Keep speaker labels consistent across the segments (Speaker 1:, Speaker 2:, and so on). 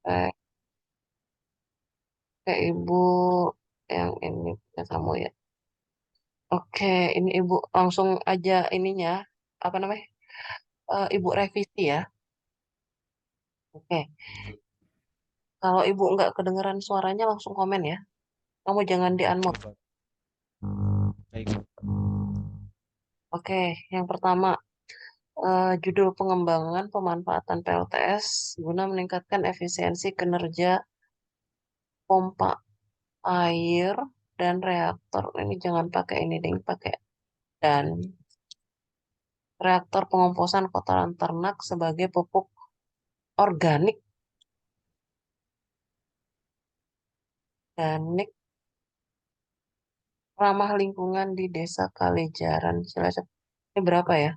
Speaker 1: Eh, Kayak ibu yang ini punya kamu ya. Oke, ini ibu langsung aja ininya apa namanya? Ibu revisi ya. Oke, kalau ibu nggak kedengeran suaranya langsung komen ya. Kamu jangan di unmute.
Speaker 2: Coba. Baik.
Speaker 1: Oke, yang pertama judul pengembangan pemanfaatan PLTS guna meningkatkan efisiensi kinerja pompa air dan reaktor. Ini jangan pakai ini ding, pakai dan reaktor pengomposan kotoran ternak sebagai pupuk organik organik ramah lingkungan di Desa Kalijaran, Cilacap. Ini berapa ya?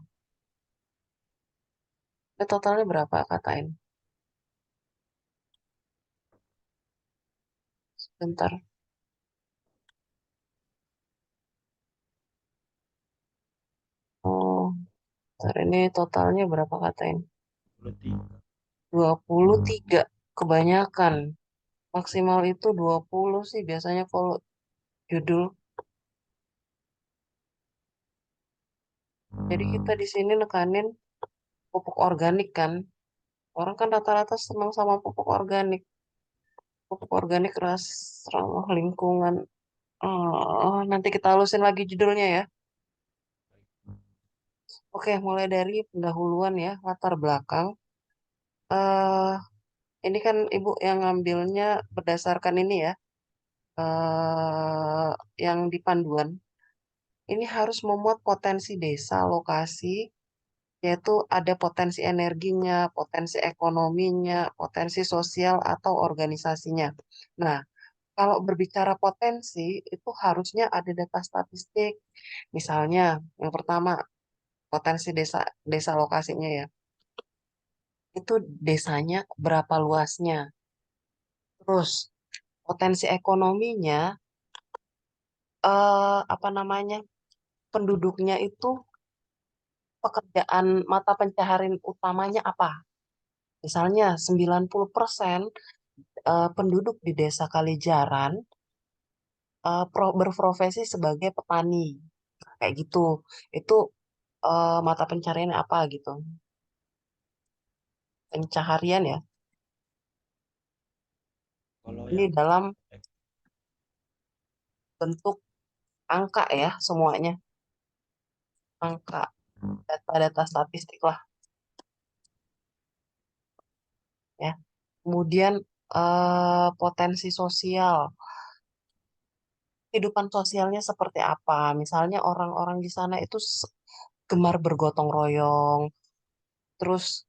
Speaker 1: Ini totalnya berapa katain? Sebentar. Oh, bentar, ini totalnya berapa katain?
Speaker 2: 23.
Speaker 1: 23. Kebanyakan. Maksimal itu 20 sih biasanya kalau judul. Jadi kita di sini nekanin pupuk organik kan. Orang kan rata-rata senang sama pupuk organik. Pupuk organik ramah lingkungan. Oh, nanti kita halusin lagi judulnya ya. Oke, mulai dari pendahuluan ya, latar belakang. eh ini kan Ibu yang ngambilnya berdasarkan ini ya, eh yang di panduan. Ini harus memuat potensi desa, lokasi, yaitu ada potensi energinya, potensi ekonominya, potensi sosial atau organisasinya. Nah, kalau berbicara potensi, itu harusnya ada data statistik. Misalnya, yang pertama, potensi desa desa lokasinya ya. Itu desanya berapa luasnya. Terus, potensi ekonominya, apa namanya, penduduknya itu pekerjaan mata pencaharian utamanya apa? Misalnya 90% penduduk di Desa Kalijaran berprofesi sebagai petani. Kayak gitu. Itu mata pencaharian apa gitu. Pencaharian ya.
Speaker 2: Kalau
Speaker 1: Ini
Speaker 2: yang
Speaker 1: dalam
Speaker 2: eh,
Speaker 1: bentuk angka ya semuanya. Angka, data-data statistik lah ya. Kemudian potensi sosial. Kehidupan sosialnya seperti apa? Misalnya orang-orang di sana itu gemar bergotong royong. Terus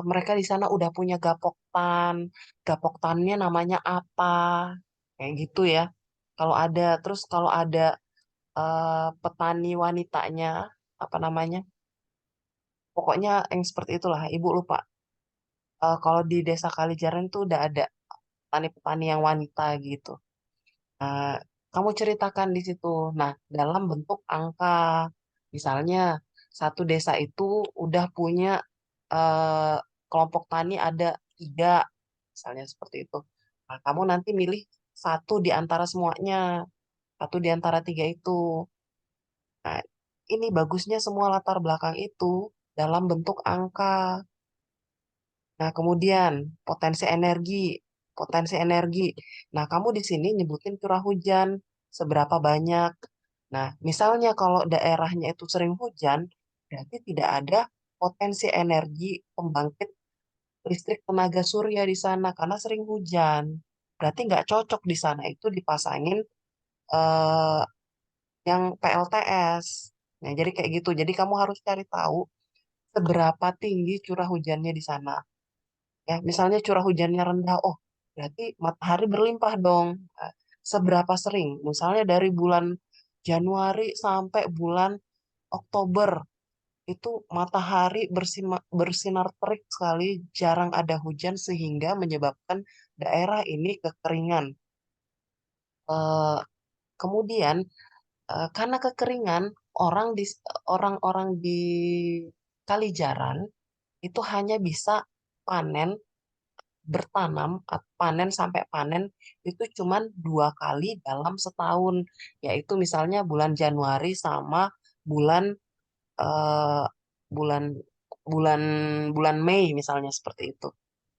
Speaker 1: mereka di sana udah punya gapoktan. Gapoktannya namanya apa? Kayak gitu ya. Kalau ada, terus kalau ada petani wanitanya, apa namanya? Pokoknya yang seperti itulah. Ibu lupa. Kalau di Desa Kalijaran tuh udah ada petani-petani yang wanita gitu. Nah, kamu ceritakan di situ. Nah, dalam bentuk angka, misalnya satu desa itu udah punya eh, kelompok tani ada 3, misalnya seperti itu. Nah, kamu nanti milih satu di antara semuanya, satu di antara 3 itu. Nah, ini bagusnya semua latar belakang itu dalam bentuk angka. Nah, kemudian potensi energi, potensi energi. Nah, kamu di sini nyebutin curah hujan seberapa banyak. Nah, misalnya kalau daerahnya itu sering hujan, berarti tidak ada potensi energi pembangkit listrik tenaga surya di sana karena sering hujan. Berarti nggak cocok di sana itu dipasangin eh, yang PLTS. Nah, jadi kayak gitu. Jadi kamu harus cari tahu seberapa tinggi curah hujannya di sana. Ya, misalnya curah hujannya rendah, oh berarti matahari berlimpah dong. Nah, seberapa sering? Misalnya dari bulan Januari sampai bulan Oktober itu matahari bersinar terik sekali, jarang ada hujan sehingga menyebabkan daerah ini kekeringan. Eh, kemudian karena kekeringan, orang-orang di Kalijaran itu hanya bisa panen bertanam, panen sampai panen itu cuman 2 kali dalam setahun, yaitu misalnya bulan Januari sama bulan eh, bulan bulan bulan Mei misalnya seperti itu.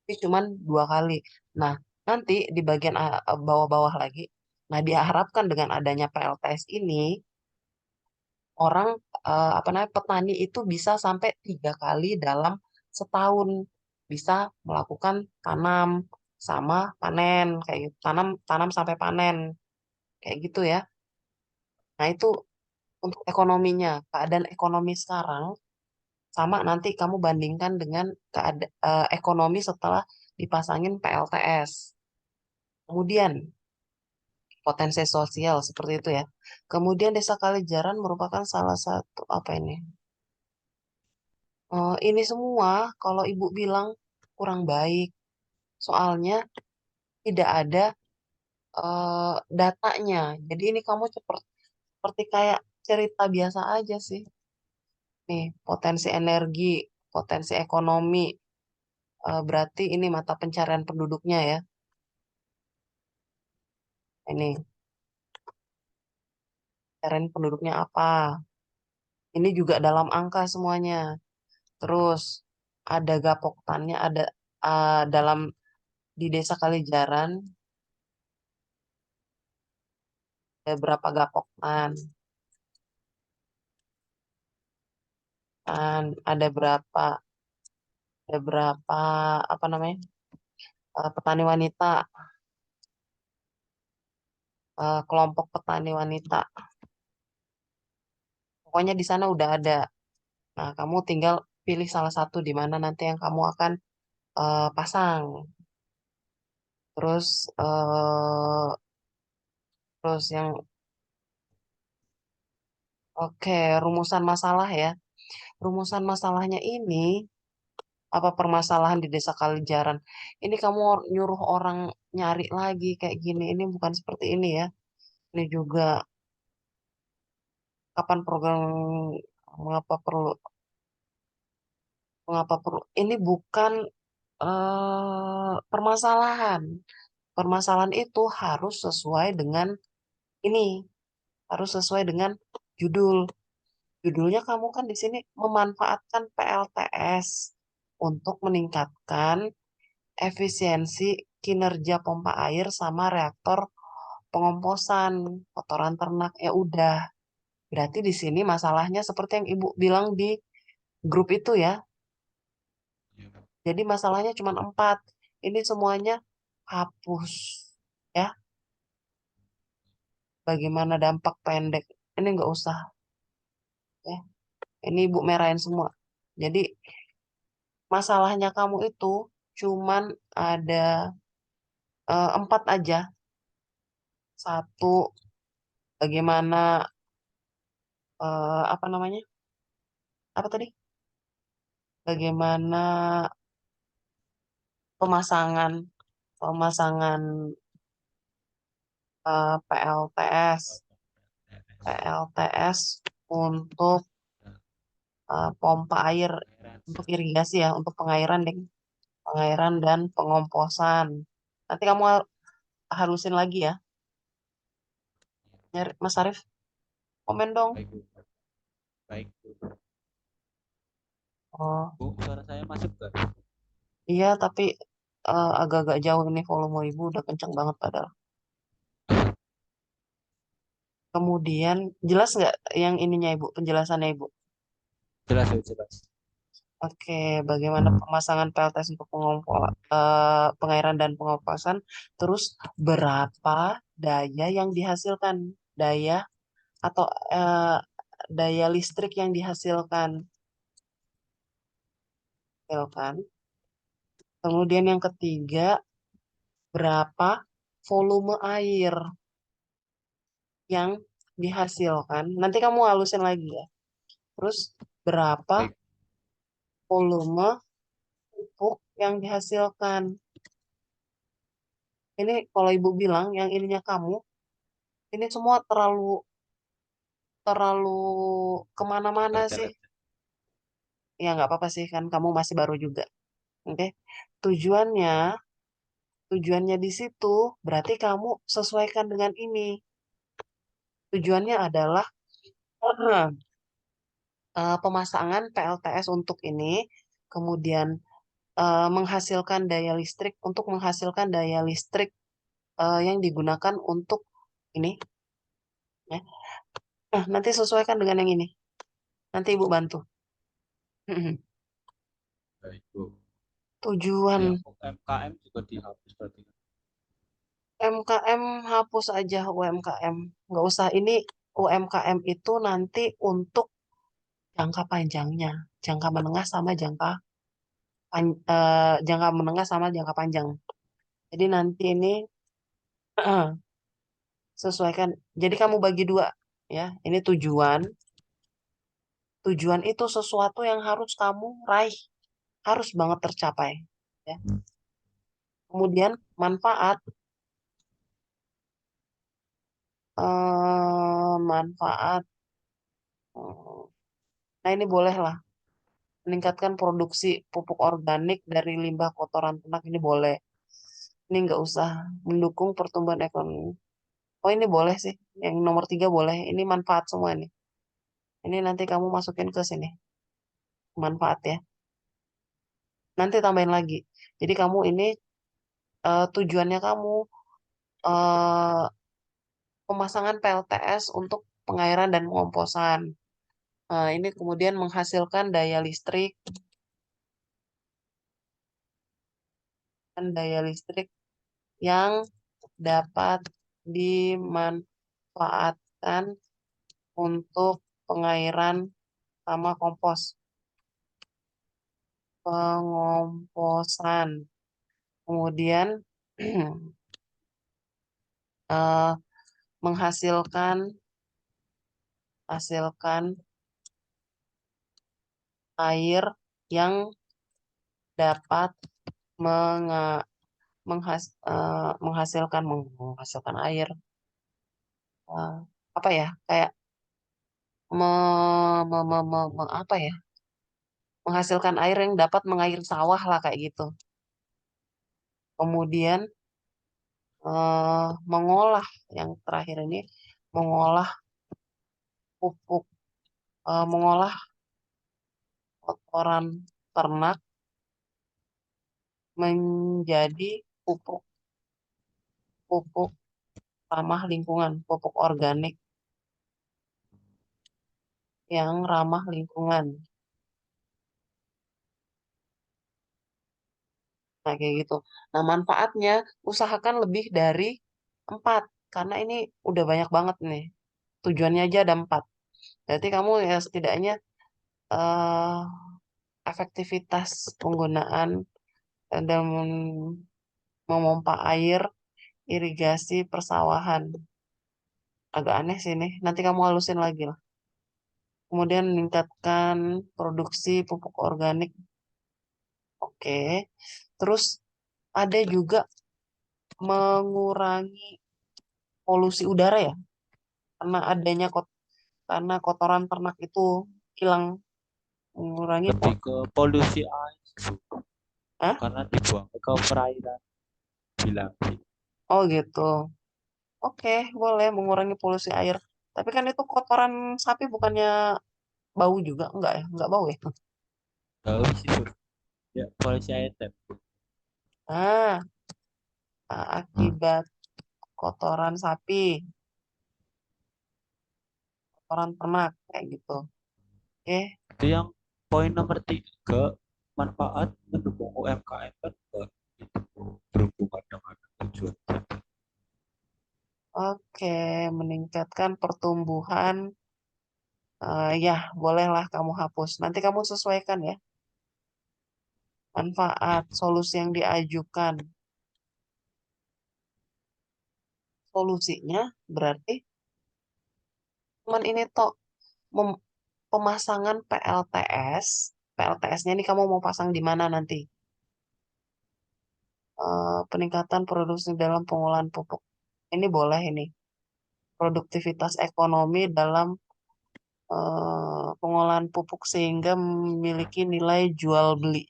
Speaker 1: Tapi cuman 2 kali. Nah, nanti di bagian bawah-bawah lagi, nah diharapkan dengan adanya PLTS ini, orang apa namanya petani itu bisa sampai 3 kali dalam setahun bisa melakukan tanam sama panen kayak gitu. Tanam tanam sampai panen kayak gitu ya. Nah, itu untuk ekonominya, keadaan ekonomi sekarang sama nanti kamu bandingkan dengan ekonomi setelah dipasangin PLTS. Kemudian potensi sosial seperti itu ya. Kemudian Desa Kalijaran merupakan salah satu apa ini? Ini semua kalau Ibu bilang kurang baik, soalnya tidak ada datanya. Jadi ini kamu seperti kayak cerita biasa aja sih. Nih, potensi energi, potensi ekonomi, berarti ini mata pencarian penduduknya ya. Ini, pencarian penduduknya apa? Ini juga dalam angka semuanya. Terus ada gapoktannya, ada dalam di Desa Kalijaran ada berapa gapoktan, dan ada berapa apa namanya petani wanita, kelompok petani wanita. Pokoknya di sana udah ada. Nah, kamu tinggal pilih salah satu di mana nanti yang kamu akan pasang. Terus terus yang oke, rumusan masalah ya. Rumusan masalahnya ini apa permasalahan di Desa Kalijaran. Ini kamu nyuruh orang nyari lagi kayak gini. Ini bukan seperti ini ya. Ini juga kapan program mengapa perlu mengapa perlu. Ini bukan permasalahan. Permasalahan itu harus sesuai dengan ini, harus sesuai dengan judul. Judulnya kamu kan di sini memanfaatkan PLTS untuk meningkatkan efisiensi kinerja pompa air sama reaktor pengomposan kotoran ternak. Ya udah, berarti di sini masalahnya seperti yang Ibu bilang di grup itu ya.
Speaker 2: Iya.
Speaker 1: Jadi masalahnya cuma 4. Ini semuanya hapus. Ya, bagaimana dampak pendek? Ini nggak usah. Ya, ini Ibu merahin semua. Jadi masalahnya kamu itu cuman ada 4 aja. Satu, bagaimana apa namanya? Apa tadi? Bagaimana pemasangan pemasangan PLTS untuk pompa air untuk irigasi ya, untuk pengairan deh, pengairan dan pengomposan. Nanti kamu halusin lagi ya. Nyari Mas Arif, komen dong.
Speaker 2: Baik, Bu. Baik, Bu.
Speaker 1: Oh,
Speaker 2: Bu, suara saya masuk nggak?
Speaker 1: iya tapi agak-agak jauh ini volume Ibu udah kenceng banget padahal. Kemudian jelas nggak yang ininya Ibu, penjelasannya Ibu?
Speaker 2: Jelas, Bu, jelas.
Speaker 1: Oke, bagaimana pemasangan PLTS untuk pengairan dan pengoplosan, terus berapa daya yang dihasilkan, daya atau eh, daya listrik yang dihasilkan, ya kan? Kemudian yang ketiga, berapa volume air yang dihasilkan. Nanti kamu halusin lagi ya. Terus berapa
Speaker 2: Baik.
Speaker 1: volume pupuk yang dihasilkan. Ini kalau ibu bilang yang ininya kamu, ini semua terlalu terlalu kemana-mana sih.
Speaker 2: Bertele.
Speaker 1: Ya nggak apa-apa sih kan kamu masih baru juga. Oke. Tujuannya, Tujuannya di situ berarti kamu sesuaikan dengan ini. Tujuannya adalah pemasangan PLTS untuk ini, kemudian menghasilkan daya listrik untuk menghasilkan daya listrik yang digunakan untuk ini. Ya. Nah, nanti sesuaikan dengan yang ini. Nanti Ibu bantu.
Speaker 2: Baik, Bu.
Speaker 1: Tujuan
Speaker 2: Yang UMKM juga dihapus berarti kan?
Speaker 1: MKM hapus aja UMKM. Nggak usah ini UMKM itu nanti untuk jangka panjangnya, jangka menengah sama jangka menengah sama jangka panjang. Jadi nanti ini sesuaikan. Jadi kamu bagi dua ya. Ini tujuan. Tujuan itu sesuatu yang harus kamu raih, harus banget tercapai. Ya. Kemudian manfaat, manfaat. Nah ini boleh lah meningkatkan produksi pupuk organik dari limbah kotoran ternak ini boleh. Ini nggak usah mendukung pertumbuhan ekonomi. Oh ini boleh sih, yang nomor 3 boleh. Ini manfaat semua nih. Ini nanti kamu masukin ke sini manfaat ya. Nanti tambahin lagi. Jadi kamu ini tujuannya kamu eh, pemasangan PLTS untuk pengairan dan pengomposan. Ini kemudian menghasilkan daya listrik yang dapat dimanfaatkan untuk pengairan sama pengomposan. Kemudian eh, menghasilkan hasilkan air yang dapat menga- menghasilkan air eh, apa ya kayak apa ya menghasilkan air yang dapat mengairi sawah lah kayak gitu. Kemudian mengolah yang terakhir ini mengolah pupuk mengolah kotoran ternak menjadi pupuk pupuk ramah lingkungan, pupuk organik yang ramah lingkungan. Nah, kayak gitu. Nah, manfaatnya usahakan lebih dari 4 karena ini udah banyak banget nih. Tujuannya aja ada 4. Berarti kamu ya setidaknya eh, efektivitas penggunaan dan memompa air irigasi persawahan. Agak aneh sih ini. Nanti kamu halusin lagi lah. Kemudian meningkatkan produksi pupuk organik. Oke. Terus ada juga mengurangi polusi udara ya. Karena kotoran ternak itu hilang mengurangi
Speaker 2: Lebih ke polusi air, Bu.
Speaker 1: Hah?
Speaker 2: Karena dibuang ke perairan bilang sih.
Speaker 1: Oh gitu. Oke, boleh mengurangi polusi air. Tapi kan itu kotoran sapi bukannya bau juga? Enggak ya? Enggak bau ya?
Speaker 2: Tahu sih, Bu. Ya, polusi air dan
Speaker 1: Ah, akibat kotoran sapi, kotoran ternak, kayak gitu. Oke,
Speaker 2: itu yang poin nomor 3, manfaat mendukung UMKM kan itu berhubungan dengan tujuan tadi.
Speaker 1: oke, meningkatkan pertumbuhan. Ya, bolehlah kamu hapus. Nanti kamu sesuaikan ya. Manfaat, solusi yang diajukan. Solusinya berarti cuman ini toh mem- pemasangan PLTS. PLTS-nya ini kamu mau pasang di mana nanti? Peningkatan produksi dalam pengolahan pupuk. Ini boleh ini. Produktivitas ekonomi dalam pengolahan pupuk sehingga memiliki nilai jual beli.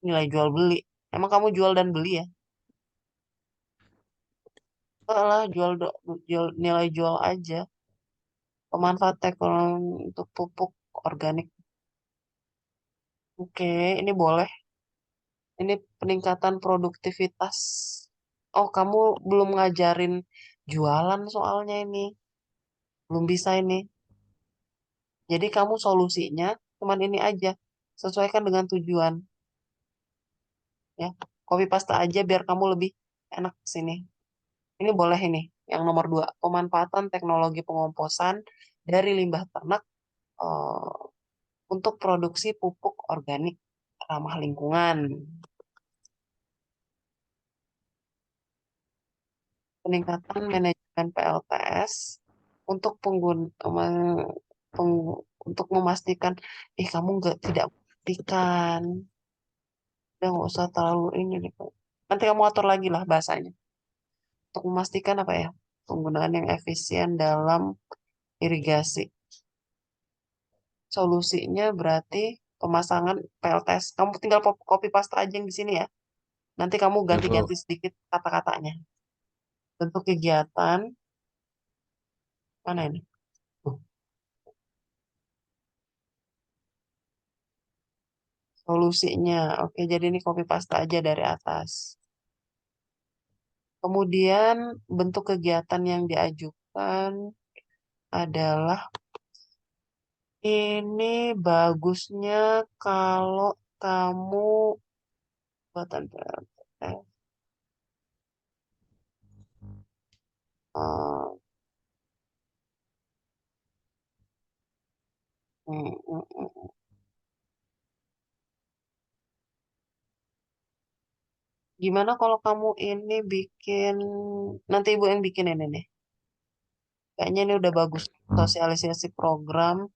Speaker 1: Nilai jual beli. Emang kamu jual dan beli ya? Lah jual nilai jual aja. Pemanfaat teknologi untuk pupuk organik. Oke, ini boleh. Ini peningkatan produktivitas. Oh, kamu belum ngajarin jualan soalnya ini. Belum bisa ini. Jadi kamu solusinya cuman ini aja. Sesuaikan dengan tujuan. Ya, copy paste aja biar kamu lebih enak sini. Ini boleh ini. Yang nomor dua, pemanfaatan teknologi pengomposan dari limbah ternak eh, untuk produksi pupuk organik ramah lingkungan. Peningkatan manajemen PLTS untuk untuk memastikan, kamu nggak tidak buktikan, udah nggak usah terlalu ini nih, Pak. Nanti kamu atur lagi lah bahasanya. Untuk memastikan apa ya, penggunaan yang efisien dalam irigasi. Solusinya berarti pemasangan PLTS. Kamu tinggal copy paste aja yang di sini ya. Nanti kamu
Speaker 2: Ya, Bu.
Speaker 1: ganti-ganti sedikit kata-katanya. Bentuk kegiatan, mana ini? Solusinya. Oke, jadi ini copy paste aja dari atas. Kemudian bentuk kegiatan yang diajukan adalah ini bagusnya kalau kamu buatan PLTS. Eh, mm, mm, mm. Gimana kalau kamu ini bikin, nanti ibu yang bikin ini nih. Kayaknya ini udah bagus. Sosialisasi program,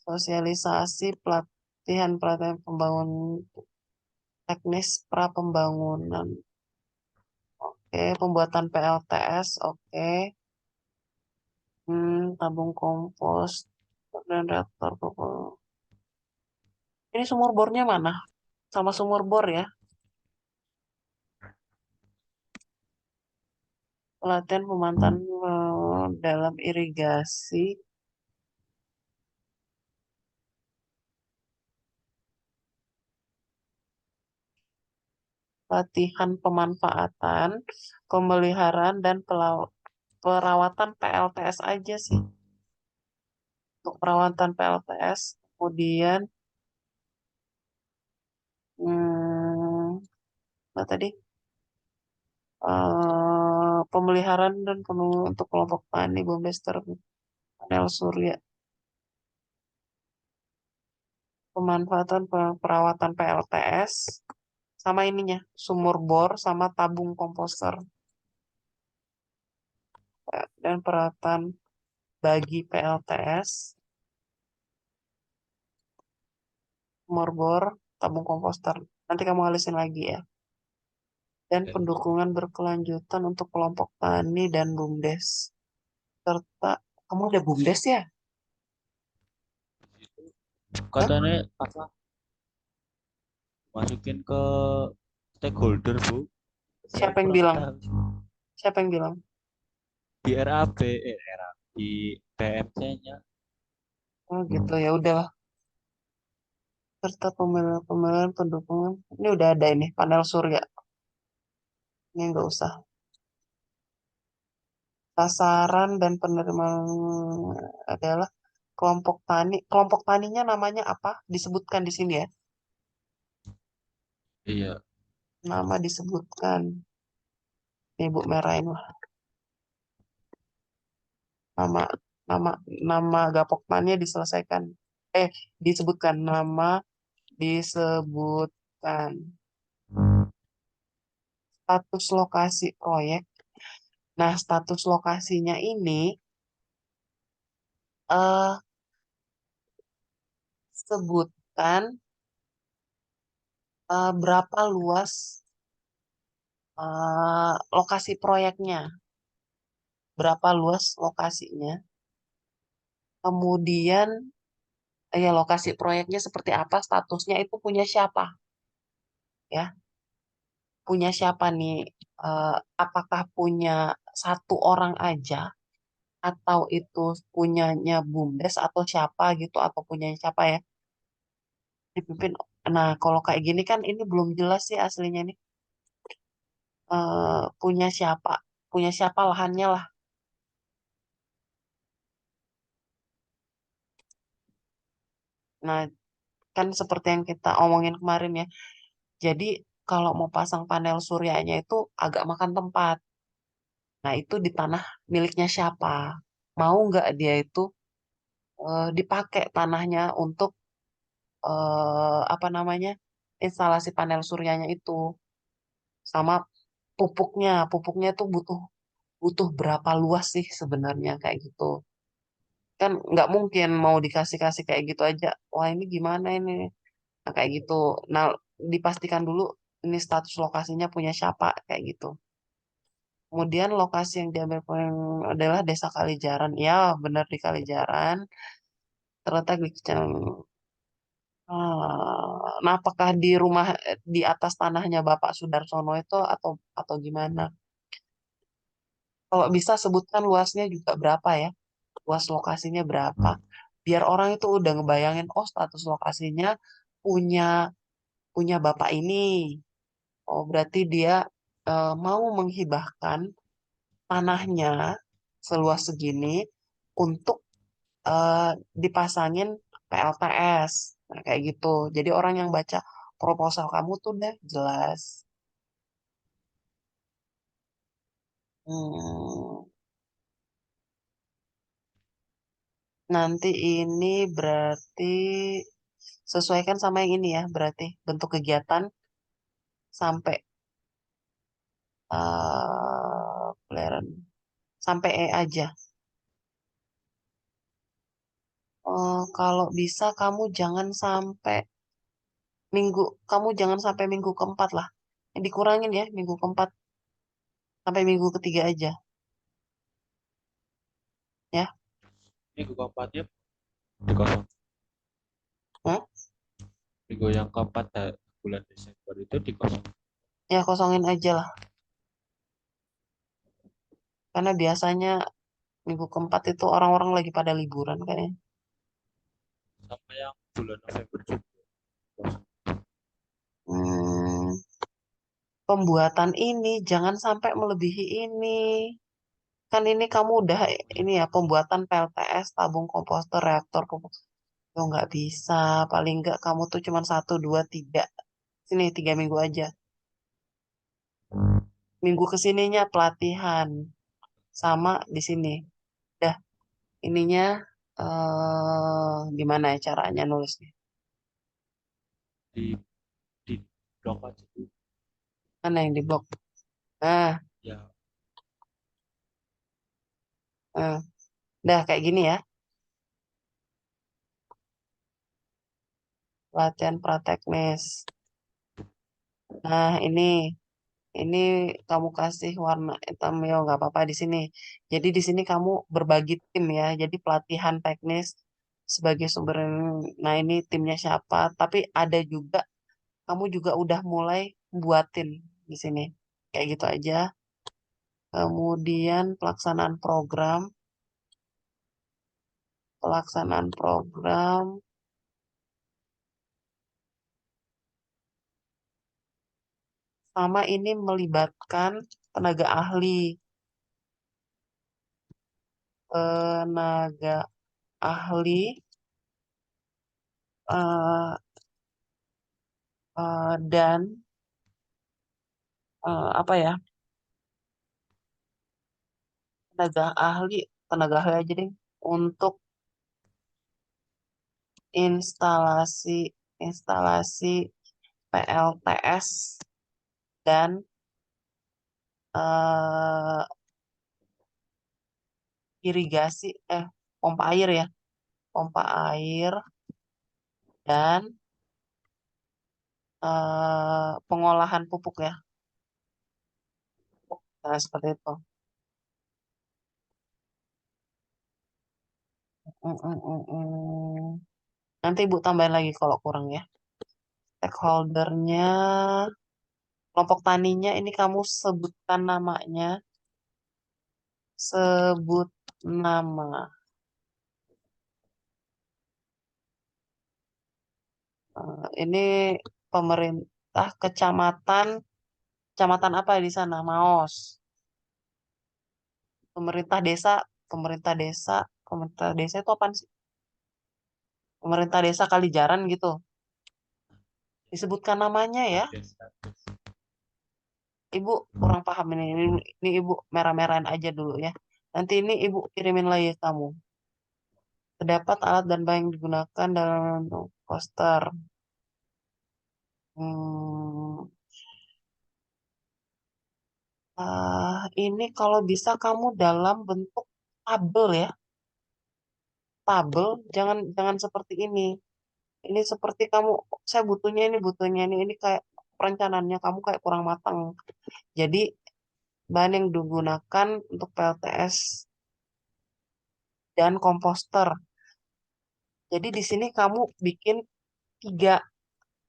Speaker 1: sosialisasi pelatihan pembangunan teknis pra pembangunan. Oke, pembuatan PLTS, oke. Tabung kompos dan reaktor pupuk. Ini sumur bornya mana? Sama sumur bor ya. Pelatihan pemantauan dalam irigasi, latihan pemanfaatan, pemeliharaan dan perawatan PLTS aja sih. Untuk perawatan PLTS, kemudian apa tadi? Pemeliharaan dan untuk kelompok tani Bombester panel surya, pemanfaatan perawatan PLTS, sama ininya sumur bor sama tabung komposter dan perawatan bagi PLTS, sumur bor, tabung komposter. Nanti kamu alisin lagi ya. Dan
Speaker 2: Ya,
Speaker 1: pendukungan berkelanjutan untuk kelompok tani dan BUMDes. Serta, kamu ada BUMDes ya? Hah?
Speaker 2: katanya apa? Masukin ke stakeholder, Bu. Saya
Speaker 1: Siapa yang
Speaker 2: kurang
Speaker 1: bilang?
Speaker 2: tahu.
Speaker 1: Siapa yang bilang?
Speaker 2: Di RAB, RAB, di PMC-nya.
Speaker 1: Oh gitu ya udah, serta pemilihan pendukungan. Ini udah ada ini panel surya. Ini nggak usah. Sasaran dan penerimaan adalah kelompok tani. Kelompok taninya namanya apa? Disebutkan di sini ya.
Speaker 2: Iya.
Speaker 1: Nama disebutkan. Ini Bu merahin lah. Nama nama nama gapok taninya diselesaikan. Disebutkan nama disebutkan. Status lokasi proyek. Nah, status lokasinya ini eh sebutkan berapa luas lokasi proyeknya, berapa luas lokasinya, kemudian ya lokasi proyeknya seperti apa, statusnya itu punya siapa, ya, punya siapa nih apakah punya satu orang aja atau itu punyanya BUMDes atau siapa gitu atau punyanya siapa ya dipimpin. Nah, kalau kayak gini kan ini belum jelas sih aslinya nih. Punya siapa? Punya siapa lahannya lah. Nah, kan seperti yang kita omongin kemarin ya. Jadi kalau mau pasang panel suryanya itu agak makan tempat. Nah, itu di tanah miliknya siapa? Mau nggak dia itu dipakai tanahnya untuk apa namanya instalasi panel suryanya itu sama pupuknya. Pupuknya tuh butuh butuh berapa luas sih sebenarnya kayak gitu. Kan nggak mungkin mau dikasih-kasih kayak gitu aja. Wah ini gimana ini? Nah, kayak gitu. Nah, dipastikan dulu ini status lokasinya punya siapa kayak gitu. Kemudian lokasi yang diambil adalah Desa Kalijaran. Ya, benar di Kalijaran. Terletak di Kecamatan. Nah, apakah di rumah di atas tanahnya Bapak Sudarsono itu atau gimana? Kalau bisa sebutkan luasnya juga berapa ya? Luas lokasinya berapa? Biar orang itu udah ngebayangin, oh status lokasinya punya punya Bapak ini. Oh, berarti dia mau menghibahkan tanahnya seluas segini untuk eh, dipasangin PLTS. Nah, kayak gitu. Jadi orang yang baca proposal kamu tuh udah jelas. Hmm, nanti ini berarti sesuaikan sama yang ini ya, berarti bentuk kegiatan sampai pelayaran sampai E aja. Kalau bisa minggu kamu jangan sampai minggu keempat lah. Dikurangin ya minggu keempat sampai minggu ketiga aja ya.
Speaker 2: Minggu keempatnya dikosong.
Speaker 1: Hah?
Speaker 2: Minggu yang keempat bulan Desember itu dikosong
Speaker 1: Ya kosongin aja lah. Karena biasanya minggu keempat itu orang-orang lagi pada liburan kayaknya.
Speaker 2: sama yang bulan November juga kosong.
Speaker 1: Hmm, pembuatan ini jangan sampai melebihi ini. Kan ini kamu udah ini ya pembuatan PLTS, tabung komposter, reaktor pupuk. Oh, nggak bisa. Paling nggak kamu tuh cuma satu, dua, tiga. Sini 3 minggu aja. Minggu kesininya pelatihan sama di sini. Dah ininya gimana ya caranya nulisnya?
Speaker 2: di di blok aja tuh.
Speaker 1: Mana yang di blok? Nah,
Speaker 2: Ya
Speaker 1: eh, dah kayak gini ya. Latihan prateknis. Nah, ini kamu kasih warna hitam ya nggak apa-apa di sini. Jadi di sini kamu berbagi tim ya. Jadi pelatihan teknis sebagai sumber. Nah, ini timnya siapa? Tapi ada juga kamu juga udah mulai buatin di sini. Kayak gitu aja. Kemudian pelaksanaan program sama ini melibatkan tenaga ahli, tenaga ahli eh, dan apa ya? Tenaga ahli, tenaga ahli aja deh untuk instalasi instalasi PLTS dan eh, irigasi pompa air ya, pompa air dan pengolahan pupuk ya. Nah, seperti itu. Mm, mm, mm, mm. Nanti Ibu tambahin lagi kalau kurang ya. Stakeholdernya Kelompok taninya ini kamu sebutkan namanya. Sebut nama. Ini pemerintah kecamatan, kecamatan apa di sana? Maos. Pemerintah desa, pemerintah desa, pemerintah desa itu apa sih? Pemerintah desa Kalijaran gitu. Disebutkan namanya ya.
Speaker 2: Desa.
Speaker 1: Ibu kurang paham ini. Ini ibu merah-merahin aja dulu ya. Nanti ini ibu kirimin lagi ke kamu. Terdapat alat dan bahan yang digunakan dalam poster. Hmm, ini kalau bisa kamu dalam bentuk tabel ya. Tabel, jangan jangan seperti ini. Ini seperti kamu, saya butuhnya ini kayak perencanaannya kamu kayak kurang matang. Jadi bahan yang digunakan untuk PLTS dan komposter. Jadi di sini kamu bikin tiga.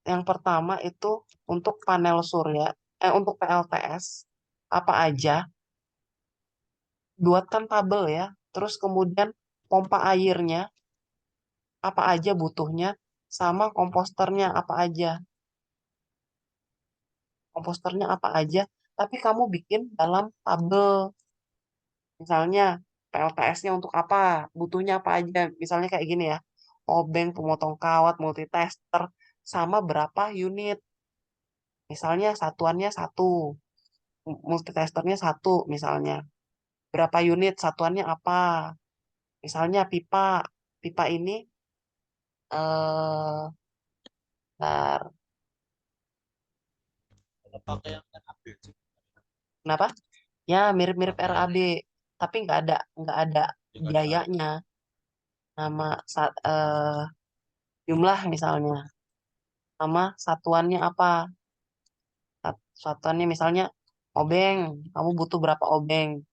Speaker 1: Yang pertama itu untuk panel surya, untuk PLTS apa aja, buatkan tabel ya. Terus kemudian pompa airnya apa aja butuhnya, sama komposternya apa aja, komposternya apa aja. Tapi kamu bikin dalam tabel. Misalnya PLTS-nya untuk apa, butuhnya apa aja. Misalnya kayak gini ya, obeng, pemotong kawat, multitester, sama berapa unit. Misalnya satuannya satu, multitesternya satu misalnya. Berapa unit satuannya apa? Misalnya pipa. Pipa ini bentar,
Speaker 2: Kalau pakai yang kan ambil sih.
Speaker 1: kenapa? Ya mirip-mirip
Speaker 2: Pakai yang
Speaker 1: RAB, tapi nggak ada
Speaker 2: tinggal ada apa.
Speaker 1: biayanya. Nama jumlah misalnya, nama satuannya apa? Satuannya misalnya obeng. Kamu butuh berapa obeng?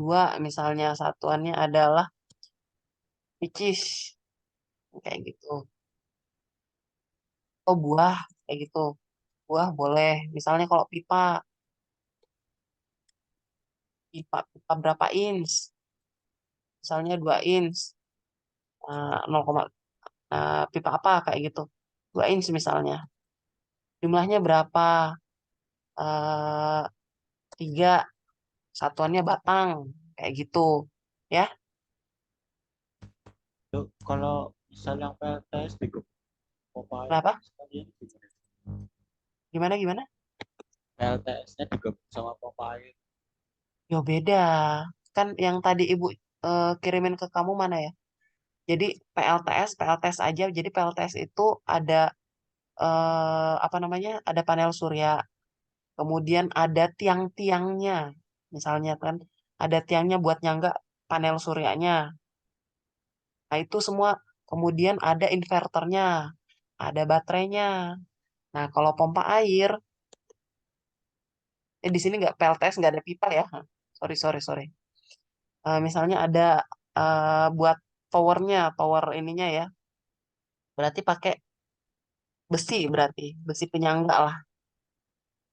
Speaker 1: Dua misalnya satuannya adalah picis kayak gitu. Oh buah kayak gitu. Buah boleh. Misalnya kalau pipa, pipa berapa inch? Misalnya 2 inch, 0, pipa apa kayak gitu. 2 inch misalnya. Jumlahnya berapa? Eh, 3, satuannya batang kayak gitu. Ya,
Speaker 2: Tuh, kalau misalnya yang PLTS di pompa air
Speaker 1: kenapa?
Speaker 2: sekalian gimana?
Speaker 1: Gimana gimana?
Speaker 2: PLTS-nya digabung sama pompa air.
Speaker 1: Yo beda. Kan yang tadi Ibu kirimin ke kamu mana ya? Jadi PLTS aja. Jadi PLTS itu ada apa namanya? Ada panel surya. Kemudian ada tiang-tiangnya. Misalnya kan ada tiangnya buat nyangga panel suryanya. Nah, itu semua. Kemudian ada inverternya, ada baterainya. Nah, kalau pompa air, di sini nggak PLTS, nggak ada pipa ya. Sorry, sorry, sorry. Misalnya ada buat tower ininya ya. Berarti pakai besi, berarti besi penyangga lah.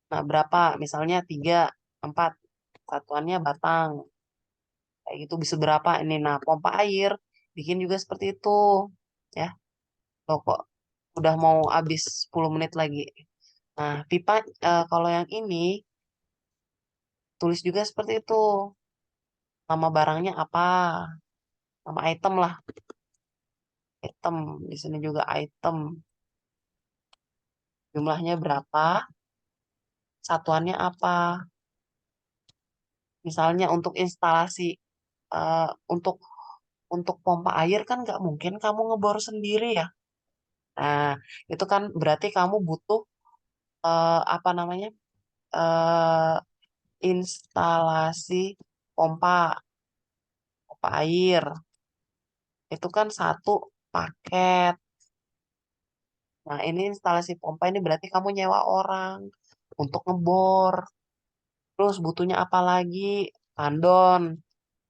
Speaker 1: Nah, berapa? Misalnya 3, 4. Satuannya batang. Kayak gitu bisa berapa ini. Nah, pompa air bikin juga seperti itu. Ya, loh kok udah mau habis 10 menit lagi. Nah, pipa kalau yang ini tulis juga seperti itu. Nama barangnya apa? Nama item lah, item. Di sini juga item. Jumlahnya berapa? Satuannya apa? Misalnya untuk instalasi eh, untuk pompa air kan nggak mungkin kamu ngebor sendiri ya. Nah, itu kan berarti kamu butuh apa namanya? eh instalasi pompa, pompa air. Itu kan satu paket. Nah, ini instalasi pompa ini berarti kamu nyewa orang untuk ngebor. Terus butuhnya apa lagi? Tandon.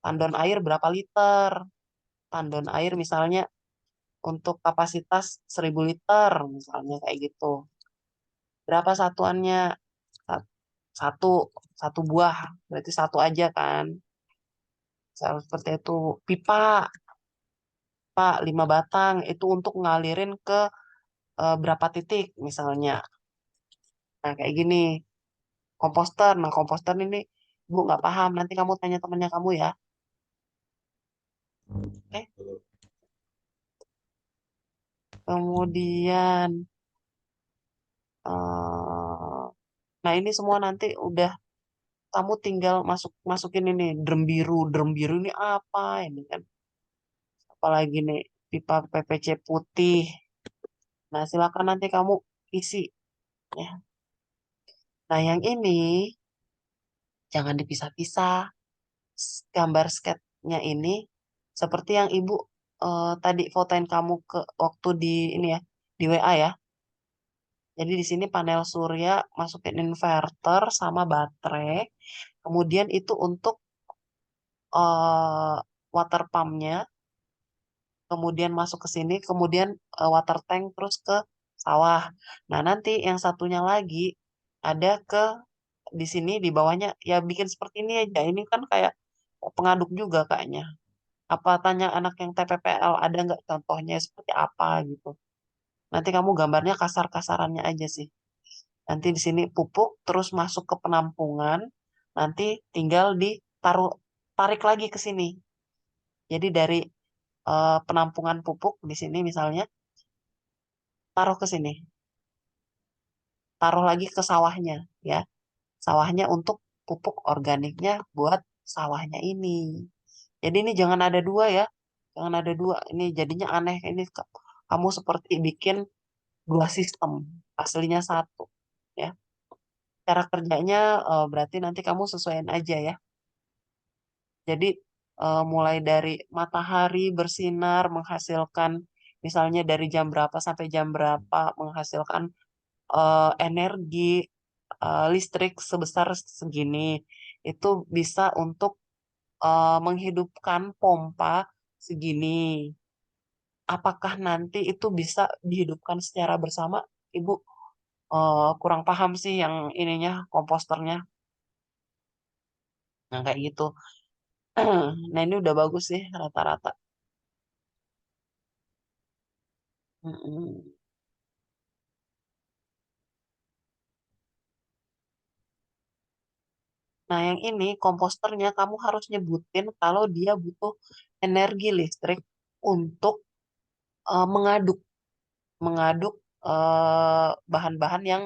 Speaker 1: Tandon air berapa liter? Tandon air misalnya untuk kapasitas 1.000 liter misalnya kayak gitu. Berapa satuannya? satu satu buah, berarti satu aja kan. Seperti itu. Pipa, Pak, 5 batang itu untuk ngalirin ke berapa titik misalnya. Nah, kayak gini. Komposter. Nah, komposter ini Bu nggak paham. Nanti kamu tanya temennya kamu ya. Oke. Kemudian, eh nah ini semua nanti udah kamu tinggal masukin ini drum biru. Drum biru ini apa ini kan? Apalagi nih pipa PPC putih. Nah, silakan nanti kamu isi ya. Nah, yang ini jangan dipisah-pisah. Gambar sketnya ini seperti yang Ibu tadi fotoin kamu ke waktu di ini ya, di WA ya. Jadi di sini panel surya masukin inverter sama baterai. Kemudian itu untuk water pumpnya, kemudian masuk ke sini, kemudian water tank terus ke sawah. Nah, nanti yang satunya lagi ada ke di sini di bawahnya ya bikin seperti ini aja. Ini kan kayak pengaduk juga kayaknya. Apa tanya anak yang TPPL ada nggak contohnya seperti apa gitu. Nanti kamu gambarnya kasar-kasarannya aja sih. Nanti di sini pupuk terus masuk ke penampungan. Nanti tinggal ditaruh tarik lagi ke sini. Jadi dari penampungan pupuk di sini misalnya taruh ke sini. Taruh lagi ke sawahnya ya. Sawahnya untuk pupuk organiknya buat sawahnya ini. Jadi ini jangan ada dua ya. Jangan ada dua. Ini jadinya aneh. Ini kamu seperti bikin dua sistem. Aslinya satu. Ya. Cara kerjanya berarti nanti kamu sesuaiin aja ya. Jadi mulai dari matahari bersinar menghasilkan misalnya dari jam berapa sampai jam berapa menghasilkan energi listrik sebesar segini. Itu bisa untuk menghidupkan pompa segini. Apakah nanti itu bisa dihidupkan secara bersama? Ibu kurang paham sih yang ininya komposternya. Nah, kayak gitu. Nah, ini udah bagus sih rata-rata. Mm-mm. Nah, yang ini komposternya kamu harus nyebutin kalau dia butuh energi listrik untuk mengaduk mengaduk bahan-bahan yang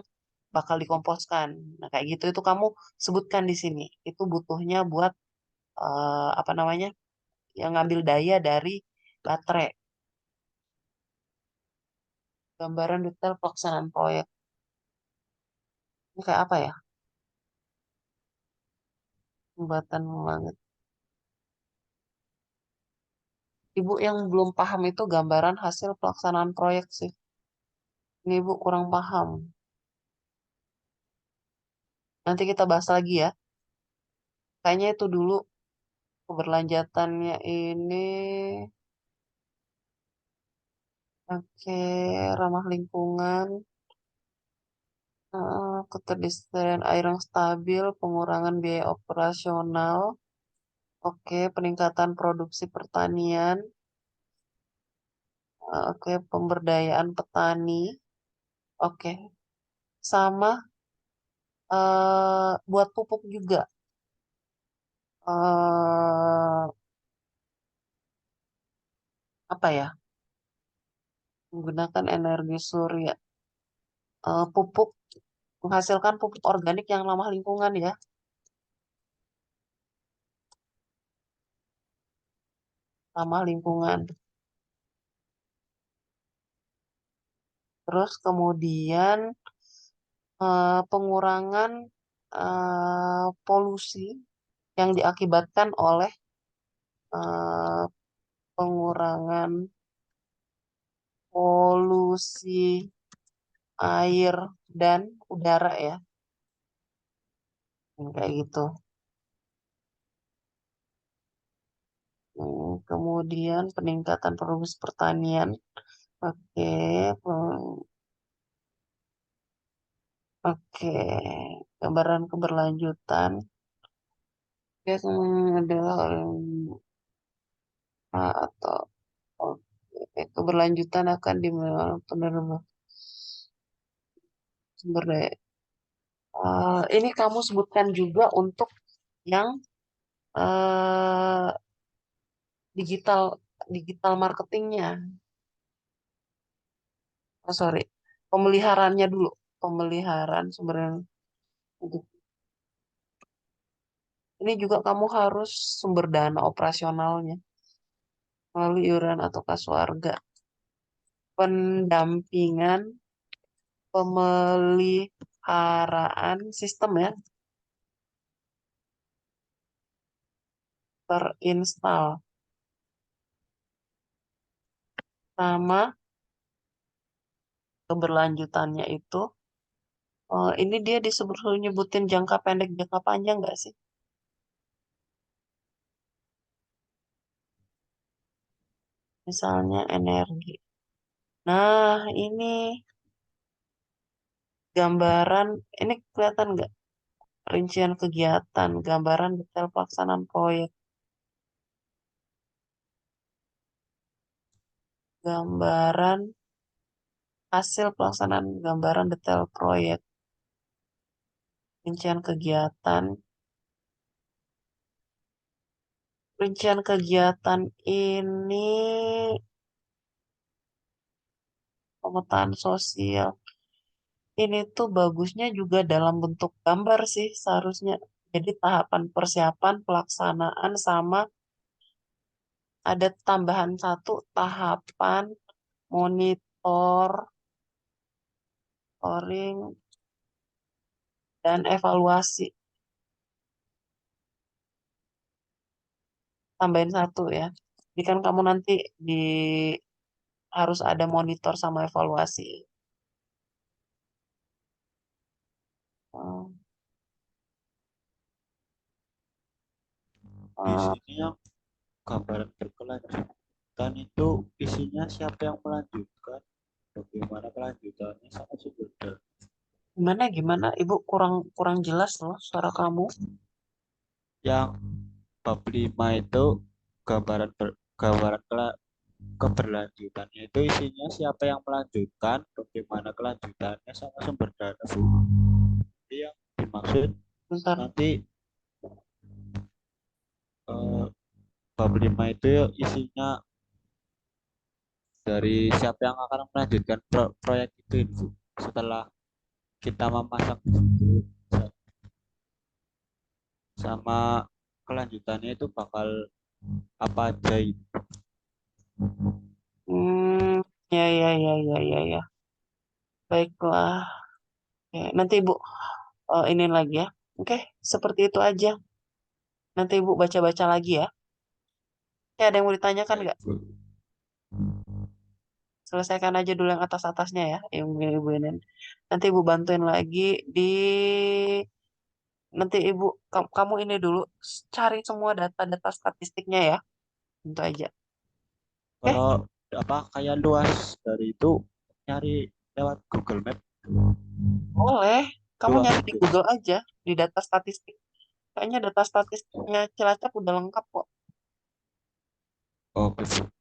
Speaker 1: bakal dikomposkan. Nah, kayak gitu itu kamu sebutkan di sini. Itu butuhnya buat apa namanya? Yang ngambil daya dari baterai. Gambaran detail pelaksanaan proyek. Ini kayak apa ya? Pembuatan langit. Ibu yang belum paham itu gambaran hasil pelaksanaan proyek sih. Ini Ibu kurang paham. Nanti kita bahas lagi ya. Kayaknya itu dulu keberlanjutannya ini. Oke, ramah lingkungan, ketersediaan air yang stabil, pengurangan biaya operasional. Oke, peningkatan produksi pertanian. Oke, pemberdayaan petani. Oke, sama buat pupuk juga. eh Apa ya? Menggunakan energi surya. Pupuk menghasilkan pupuk organik yang ramah lingkungan ya, ramah lingkungan. Terus kemudian pengurangan polusi yang diakibatkan oleh eh, pengurangan polusi air dan udara ya. Kayak gitu. Kemudian peningkatan produksi pertanian. Oke, Oke, gambaran keberlanjutan. Yang adalah orang atau oke, keberlanjutan akan dimana penerima sumber daya. Ini kamu sebutkan juga untuk yang eh, digital digital marketingnya. Oh, sorry, pemeliharaannya dulu. Pemeliharaan sumber daya. Ini juga kamu harus sumber dana operasionalnya melalui iuran atau kas warga. Pendampingan pemeliharaan sistem ya terinstall sama keberlanjutannya itu ini dia disebut nyebutin jangka pendek jangka panjang nggak sih? Misalnya energi. Nah, ini gambaran, ini kelihatan nggak? Rincian kegiatan, gambaran detail pelaksanaan proyek, gambaran hasil pelaksanaan, gambaran detail proyek, rincian kegiatan. Rincian kegiatan ini pemetaan sosial. Ini tuh bagusnya juga dalam bentuk gambar sih seharusnya. Jadi tahapan persiapan, pelaksanaan, sama ada tambahan satu tahapan monitoring dan evaluasi. Tambahin satu ya. Jadi kan kamu nanti di harus ada monitor sama evaluasi. Hmm,
Speaker 2: Di
Speaker 1: eh,
Speaker 2: sini yang gambaran berkelanjutan itu isinya siapa yang melanjutkan, bagaimana kelanjutannya sama sumber daya.
Speaker 1: gimana gimana Ibu kurang kurang jelas loh suara kamu.
Speaker 2: Yang bab 5 itu gambaran keberlanjutannya itu isinya siapa yang melanjutkan, bagaimana kelanjutannya sama sumber dana, Bu. Jadi yang dimaksud
Speaker 1: Bentar.
Speaker 2: nanti eh, bab 5 itu isinya dari siapa yang akan melanjutkan proyek itu, Bu. Setelah kita memasang itu sama kelanjutannya itu bakal apa aja itu.
Speaker 1: Hmm, ya ya ya ya ya ya. Baiklah. Ya, nanti Ibu ini lagi ya. Oke, seperti itu aja. Nanti Ibu baca-baca lagi ya. Oke, ada yang mau ditanyakan
Speaker 2: Baik,
Speaker 1: nggak?
Speaker 2: Bu.
Speaker 1: Selesaikan aja dulu yang atas-atasnya ya, yang Ibu ini. Nanti Ibu bantuin lagi di nanti Ibu kamu ini dulu cari semua data-data statistiknya ya. Itu aja. Oke,
Speaker 2: Kalau apa kayak luas dari itu nyari lewat Google Map
Speaker 1: boleh. Kamu
Speaker 2: luas
Speaker 1: nyari di
Speaker 2: gitu.
Speaker 1: Google aja di data statistik. Kayaknya data statistiknya Cilacap udah lengkap kok.
Speaker 2: Oke, Bu.